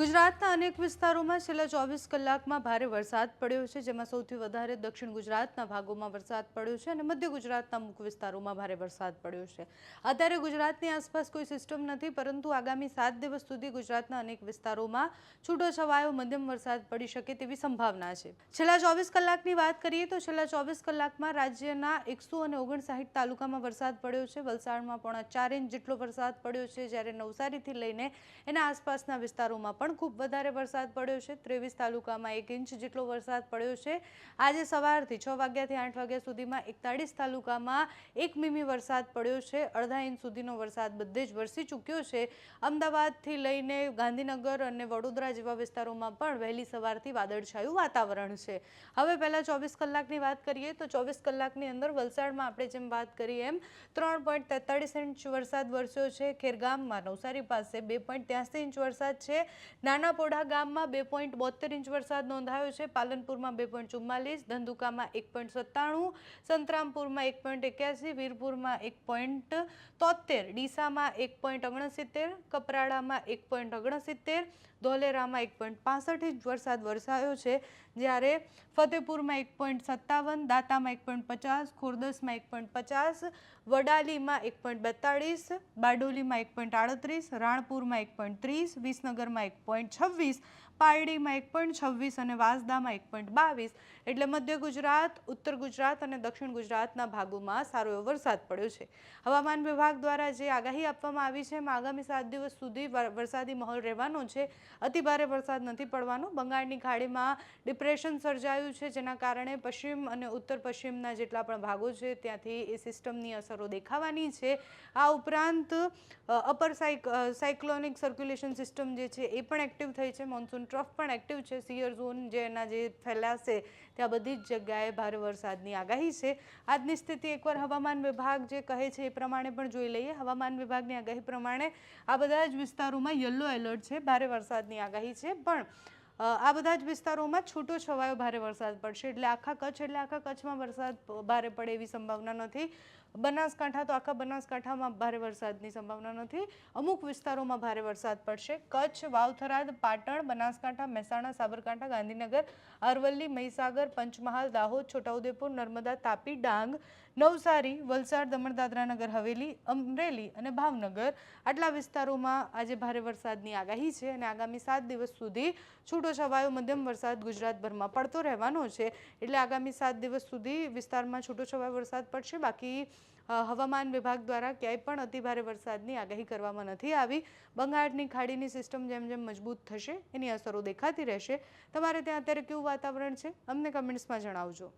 ગુજરાતના અનેક વિસ્તારોમાં છેલ્લા 24 કલાકમાં ભારે વરસાદ પડ્યો છે, જેમાં સૌથી વધારે દક્ષિણ ગુજરાતના ભાગોમાં વરસાદ પડ્યો છે અને મધ્ય ગુજરાતના અમુક વિસ્તારોમાં ભારે વરસાદ પડ્યો છે। અત્યારે ગુજરાતની આસપાસ કોઈ સિસ્ટમ નથી, પરંતુ આગામી 7 દિવસ સુધી ગુજરાતના અનેક વિસ્તારોમાં છૂટોછવાયો મધ્યમ વરસાદ પડી શકે તેવી સંભાવના છે। છેલ્લા 24 કલાકની વાત કરીએ તો છેલ્લા 24 કલાકમાં રાજ્યના 159 તાલુકામાં વરસાદ પડ્યો છે। વલસાડમાં 4.5 ઇંચ જેટલો વરસાદ પડ્યો છે, જ્યારે નવસારીથી લઈને એના આસપાસના વિસ્તારોમાં પણ ખૂબ વધારે વરસાદ પડ્યો છે। 23 તાલુકામાં 1 ઇંચ જેટલો વરસાદ પડ્યો છે। આજે સવારથી 6 વાગ્યાથી 8 વાગ્યા સુધીમાં 41 તાલુકામાં 1 મીમી વરસાદ પડ્યો છે। અડધા ઇંચ સુધીનો વરસાદ બધે જ વરસી ચૂક્યો છે। અમદાવાદથી લઈને ગાંધીનગર અને વડોદરા જેવા વિસ્તારોમાં પણ વહેલી સવારથી વાદળછાયું વાતાવરણ છે। હવે પહેલા 24 કલાકની વાત કરીએ તો 24 કલાકની અંદર વલસાડમાં આપણે જેમ વાત કરીએ એમ 3.43 ઇંચ વરસાદ વરસ્યો છે। ખેરગામમાં નવસારી પાસે 2.83 ઇંચ વરસાદ છે। નાના પોઢા ગામમાં 2.72 ઇંચ વરસાદ નોંધાયો છે। પાલનપુરમાં 2.44, ધંધુકામાં 1.97, સંતરામપુરમાં 1.81, વીરપુરમાં 1.73, ડીસામાં 1.69, કપરાડામાં 1.69, ધોલેરામાં 1.65 ઇંચ વરસાદ વરસાયો છે, જ્યારે ફતેપુરમાં 1.57, દાંતામાં 1.50, ખોરદસમાં 1.50, વડાલીમાં 1.42, બારડોલીમાં 1.38, રાણપુરમાં 1.30, વિસનગરમાં 1.26, પારડીમાં 1.26 અને વાંસદામાં 1.22। એટલે મધ્ય ગુજરાત, ઉત્તર ગુજરાત અને દક્ષિણ ગુજરાતના ભાગોમાં સારો એવો વરસાદ પડ્યો છે। હવામાન વિભાગ દ્વારા જે આગાહી આપવામાં આવી છે એમાં આગામી 7 દિવસ સુધી વરસાદી માહોલ રહેવાનો છે। અતિભારે વરસાદ નથી પડવાનો। બંગાળની ખાડીમાં ડિપ્રેશન સર્જાયું છે, જેના કારણે પશ્ચિમ અને ઉત્તર પશ્ચિમના જેટલા પણ ભાગો છે ત્યાંથી એ સિસ્ટમની અસરો દેખાવાની છે। આ ઉપરાંત અપર સાયક્લોનિક સર્ક્યુલેશન સિસ્ટમ જે છે એ પણ એક્ટિવ થઈ છે। મોન્સૂન ટ્રફ પણ એક્ટિવ છે। સિયર ઝોન જે એના જે ફેલાશે ત્યાં બધી જ જગ્યાએ ભારે વરસાદની આગાહી છે। આજની સ્થિતિ એકવાર હવામાન વિભાગ જે કહે છે એ પ્રમાણે પણ જોઈ લઈએ। હવામાન વિભાગની આગાહી પ્રમાણે આ બધા જ વિસ્તારોમાં યલો એલર્ટ છે, ભારે વરસાદની આગાહી છે, પણ આ બધા જ વિસ્તારોમાં છૂટો છવાયો ભારે વરસાદ પડશે। એટલે આખા કચ્છમાં વરસાદ ભારે પડે એવી સંભાવના નથી। બનાસકાંઠા તો આખા બનાસકાંઠામાં ભારે વરસાદની સંભાવના નથી। અમુક વિસ્તારોમાં ભારે વરસાદ પડશે। કચ્છ, વાવથરાદ, પાટણ, બનાસકાંઠા, મહેસાણા, સાબરકાંઠા, ગાંધીનગર, અરવલ્લી, મહીસાગર, પંચમહાલ, દાહોદ, છોટાઉદેપુર, નર્મદા, તાપી, ડાંગ, નવસારી, વલસાડ, દમણ, દાદરા નગર હવેલી, અમરેલી અને ભાવનગર આટલા વિસ્તારોમાં આજે ભારે વરસાદની આગાહી છે અને આગામી 7 દિવસ સુધી છૂટોછવાયો મધ્યમ વરસાદ ગુજરાતભરમાં પડતો રહેવાનો છે। એટલે આગામી 7 દિવસ સુધી વિસ્તારમાં છૂટોછવાયો વરસાદ પડશે। બાકી હવામાન વિભાગ દ્વારા ક્યાંય પણ અતિભારે વરસાદની આગાહી કરવામાં નથી આવી। બંગાળની ખાડીની સિસ્ટમ જેમ જેમ મજબૂત થશે એની અસરો દેખાતી રહેશે। તમારે ત્યાં અત્યારે કેવું વાતાવરણ છે અમને કમેન્ટ્સમાં જણાવજો।